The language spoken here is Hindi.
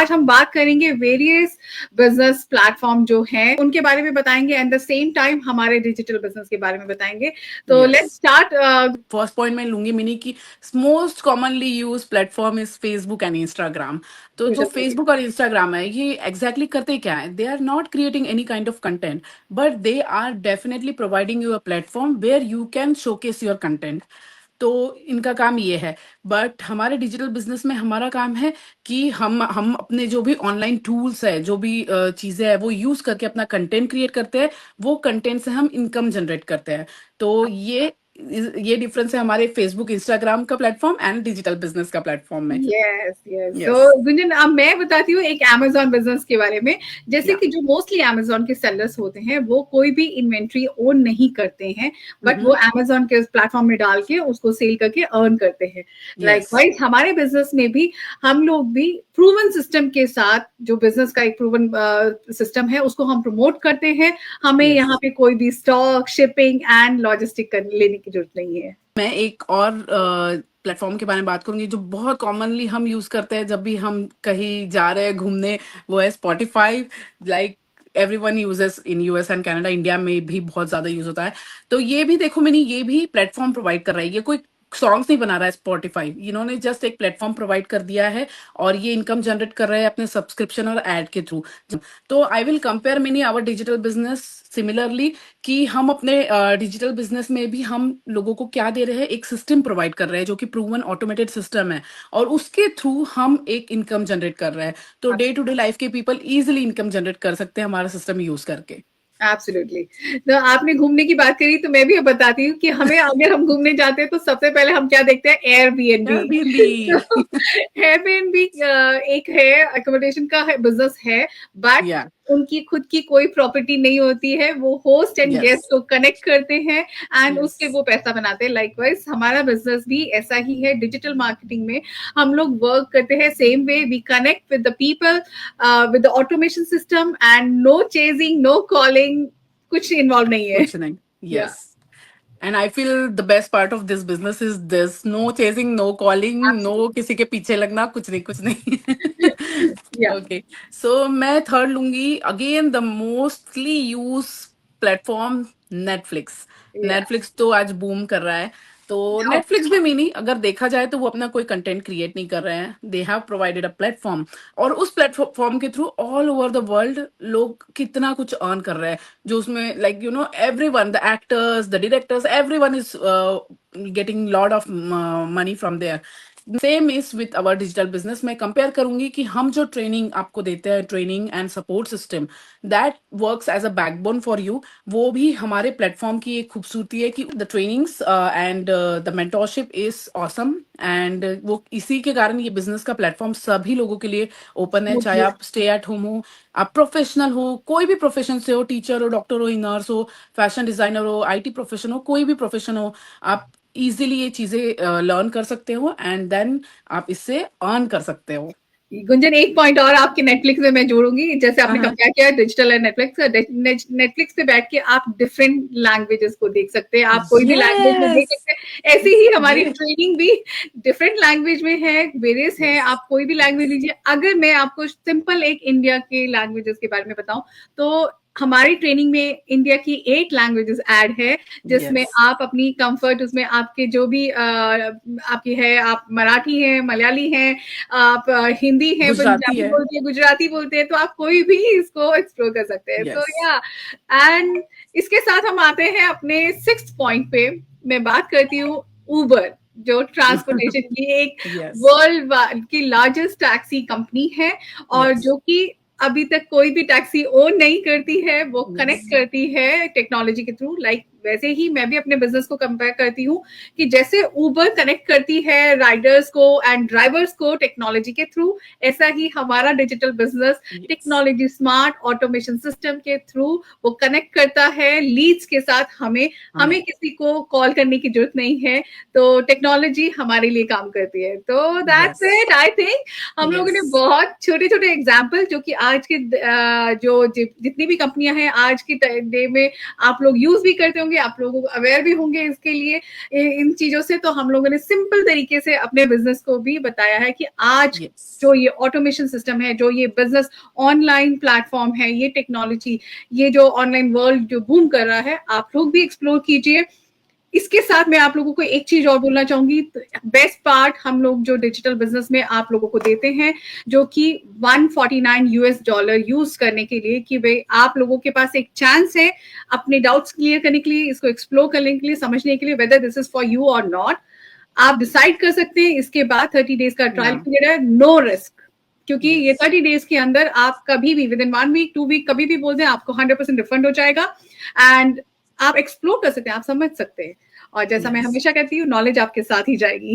आज हम बात करेंगे वेरियस बिजनेस प्लेटफॉर्म जो हैं उनके बारे में बताएंगे, एंड द सेम टाइम हमारे डिजिटल बिजनेस के बारे में बताएंगे। तो लेट्स स्टार्ट। फर्स्ट पॉइंट मैं लूंगी मिनी की most commonly use platform is Facebook and Instagram. तो जो फेसबुक और इंस्टाग्राम है ये एग्जैक्टली करते क्या है, they are not creating any kind of content, but they are definitely providing you a platform where you can showcase your content. तो इनका काम ये है। बट हमारे डिजिटल बिजनेस में हमारा काम है कि हम अपने जो भी ऑनलाइन टूल्स है, जो भी चीजें है वो यूज करके अपना कंटेंट क्रिएट करते हैं, वो कंटेंट से हम इनकम जनरेट करते हैं। तो ये डिफरेंस है हमारे फेसबुक इंस्टाग्राम का प्लेटफॉर्म एंड डिजिटल बिजनेस का प्लेटफॉर्म में। Yes yes. तो यस। गुंजन, अब मैं बताती हूँ एक Amazon बिजनेस के बारे में। जैसे या कि जो मोस्टली Amazon के सेलर्स होते हैं वो कोई भी इन्वेंट्री ओन नहीं करते हैं, बट वो Amazon के प्लेटफॉर्म में डाल के उसको सेल करके अर्न करते हैं। लाइक यस वाइज हमारे बिजनेस में भी हम लोग भी प्रूवन सिस्टम के साथ, जो बिजनेस का एक प्रूवन सिस्टम है उसको हम प्रमोट करते हैं। हमें यहाँ पे कोई भी स्टॉक, शिपिंग एंड लॉजिस्टिक लेने की जरूरत नहीं है। मैं एक और प्लेटफॉर्म के बारे में बात करूंगी जो बहुत कॉमनली हम यूज करते हैं जब भी हम कहीं जा रहे हैं घूमने, वो है Spotify. Like everyone uses in US and Canada, India में भी बहुत ज्यादा यूज होता है। तो ये भी देखो मैंने, ये भी प्लेटफॉर्म प्रोवाइड कर रहा है, ये कोई सॉन्ग्स नहीं बना रहा है स्पॉटिफाई, इन्होंने जस्ट एक प्लेटफॉर्म प्रोवाइड कर दिया है और ये इनकम जनरेट कर रहे हैं अपने सब्सक्रिप्शन और एड के थ्रू। तो I will compare mini our digital business similarly, कि हम अपने डिजिटल बिजनेस में भी हम लोगों को क्या दे रहे हैं, एक सिस्टम प्रोवाइड कर रहे हैं जो कि प्रूवन ऑटोमेटेड सिस्टम है, और उसके थ्रू हम एक इनकम जनरेट कर रहे हैं। तो डे टू डे लाइफ के पीपल इजिली इनकम जनरेट कर सकते हैं हमारा सिस्टम यूज करके। एब्सोल्युटली। तो आपने घूमने की बात करी तो मैं भी अब बताती हूँ कि हमें अगर हम घूमने जाते हैं तो सबसे पहले हम क्या देखते हैं, एयरबीएनबी। Airbnb। एयरबीएनबी एक है, अकोमोडेशन का बिजनेस है, बट या उनकी खुद की कोई प्रॉपर्टी नहीं होती है। वो होस्ट एंड यस गेस्ट को कनेक्ट करते हैं एंड यस उससे वो पैसा बनाते हैं। लाइकवाइज हमारा बिजनेस भी ऐसा ही है। डिजिटल मार्केटिंग में हम लोग वर्क करते हैं same way. We connect with the people with the automation system and no chasing, no calling, कुछ इन्वॉल्व नहीं है। कुछ नहीं। या yes. And I feel the best part of this business is this, no chasing, no calling, no किसी के पीछे लगना, कुछ नहीं कुछ नहीं। या ओके, सो मैं थर्ड लूंगी again the mostly use platform, Netflix. या नेटफ्लिक्स तो आज बूम कर रहा है। तो नेटफ्लिक्स भी मीनी अगर देखा जाए तो वो अपना कोई कंटेंट क्रिएट नहीं कर रहे हैं, they have provided a platform, और उस प्लेटफॉर्म के through all over the world लोग कितना कुछ अर्न कर रहे हैं। जो उसमें like everyone, the actors, the directors, everyone is getting lot of money from there. Same is with our digital business. मैं कंपेयर करूंगी कि हम जो ट्रेनिंग आपको देते हैं, training and support system that works as a backbone for you, वो भी हमारे प्लेटफॉर्म की एक खूबसूरती है कि the trainings and the mentorship is awesome, and वो इसी के कारण ये बिजनेस का प्लेटफॉर्म सभी लोगों के लिए ओपन है। चाहे आप स्टे एट होम हो, आप प्रोफेशनल हो, कोई भी प्रोफेशन से हो, टीचर हो, डॉक्टर हो, नर्स हो, फैशन डिजाइनर हो, आईटी प्रोफेशन हो, कोई भी प्रोफेशन हो, आप इजीली ये चीजें लर्न कर सकते हो एंड देन आप इससे अर्न कर सकते हो। गुंजन, एक पॉइंट और आपके नेटफ्लिक्स में मैं जोड़ूंगी। जैसे आपने हाँ कंपेयर किया डिजिटल एंड नेटफ्लिक्स, नेटफ्लिक्स पे बैठ के आप डिफरेंट लैंग्वेजेस को देख सकते हैं, आप कोई भी लैंग्वेज में देख यस सकते हैं। ऐसी ही हमारी ये ट्रेनिंग भी डिफरेंट लैंग्वेज में है, वेरियस है, यस आप कोई भी लैंग्वेज यस लीजिए। अगर मैं आपको सिंपल एक इंडिया के लैंग्वेजेस के बारे में बताऊं तो हमारी ट्रेनिंग में इंडिया की 8 लैंग्वेजेस ऐड है, जिसमें यस आप अपनी कंफर्ट, उसमें आपके जो भी आपकी है, आप मराठी हैं, मलयाली हैं, आप हिंदी है, गुजराती पंजाबी है। बोलते हैं, गुजराती बोलते हैं, तो आप कोई भी इसको एक्सप्लोर कर सकते हैं। तो यस या एंड इसके साथ हम आते हैं अपने 6th पॉइंट पे। मैं बात करती हूँ उबर, जो ट्रांसपोर्टेशन की एक यस वर्ल्ड की लार्जेस्ट टैक्सी कंपनी है, और यस जो कि अभी तक कोई भी टैक्सी ओन नहीं करती है, वो यस कनेक्ट करती है टेक्नोलॉजी के थ्रू। लाइक वैसे ही मैं भी अपने बिजनेस को कंपेयर करती हूँ कि जैसे उबर कनेक्ट करती है राइडर्स को एंड ड्राइवर्स को टेक्नोलॉजी के थ्रू, ऐसा ही हमारा digital business yes technology, smart automation system के थ्रू वो कनेक्ट करता है लीड्स के साथ। हमें हमें हमें किसी को कॉल करने की जरूरत नहीं है, तो टेक्नोलॉजी हमारे लिए काम करती है। तो that's yes it. I think हम लोगों ने यस बहुत छोटे छोटे एग्जाम्पल, जो कि आज के जो जितनी भी कंपनियां हैं आज के डे में आप लोग यूज भी करते होंगे, होंगे, आप लोगों को अवेयर भी होंगे इसके लिए इन चीजों से। तो हम लोगों ने सिंपल तरीके से अपने बिजनेस को भी बताया है कि आज यस जो ये ऑटोमेशन सिस्टम है, जो ये बिजनेस ऑनलाइन प्लेटफॉर्म है, ये टेक्नोलॉजी, ये जो ऑनलाइन वर्ल्ड जो बूम कर रहा है, आप लोग भी एक्सप्लोर कीजिए। इसके साथ मैं आप लोगों को एक चीज और बोलना चाहूंगी, बेस्ट पार्ट हम लोग जो डिजिटल बिजनेस में आप लोगों को देते हैं, जो कि $149 यूज करने के लिए, कि भाई आप लोगों के पास एक चांस है अपने डाउट्स क्लियर करने के लिए, इसको एक्सप्लोर करने के लिए, समझने के लिए, whether this is for you और नॉट। आप डिसाइड कर सकते हैं। इसके बाद 30 डेज का ट्रायल या पीरियड है, नो रिस्क, क्योंकि ये यस 30 डेज के अंदर आप कभी भी विद इन 1 वीक 2 वीक कभी भी बोल दें, आपको 100% रिफंड हो जाएगा। एंड आप एक्सप्लोर कर सकते हैं, आप समझ सकते हैं। और जैसा मैं यस हमेशा कहती हूँ, नॉलेज आपके साथ ही जाएगी।